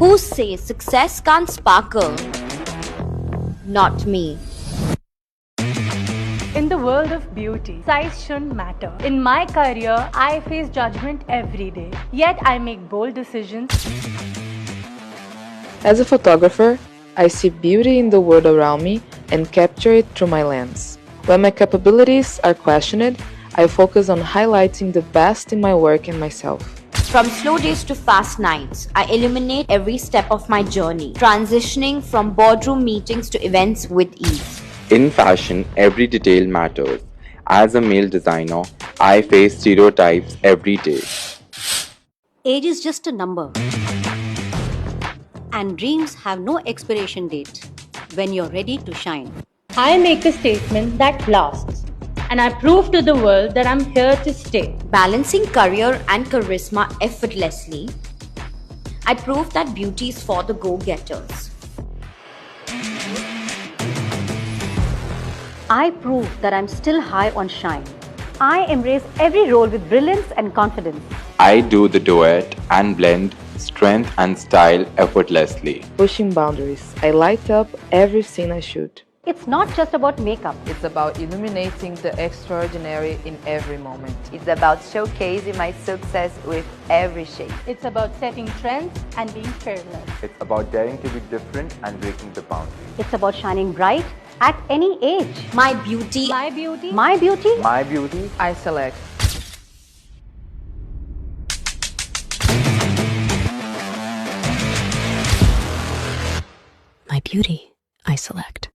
Who says success can't sparkle? Not me. In the world of beauty, size shouldn't matter. In my career, I face judgment every day. Yet I make bold decisions. As a photographer, I see beauty in the world around me and capture it through my lens. When my capabilities are questioned, I focus on highlighting the best in my work and myself. From slow days to fast nights, I illuminate every step of my journey, transitioning from boardroom meetings to events with ease. In fashion, every detail matters. As a male designer, I face stereotypes every day. Age is just a number. And dreams have no expiration date when you're ready to shine. I make a statement that lasts. And I prove to the world that I'm here to stay. Balancing career and charisma effortlessly, I prove that beauty is for the go-getters. I prove that I'm still high on shine. I embrace every role with brilliance and confidence. I do the duet and blend strength and style effortlessly. Pushing boundaries, I light up every scene I shoot. It's not just about makeup. It's about illuminating the extraordinary in every moment. It's about showcasing my success with every shade. It's about setting trends and being fearless. It's about daring to be different and breaking the boundaries. It's about shining bright at any age. My beauty, My beauty. My beauty. My beauty, I select. My beauty, I select.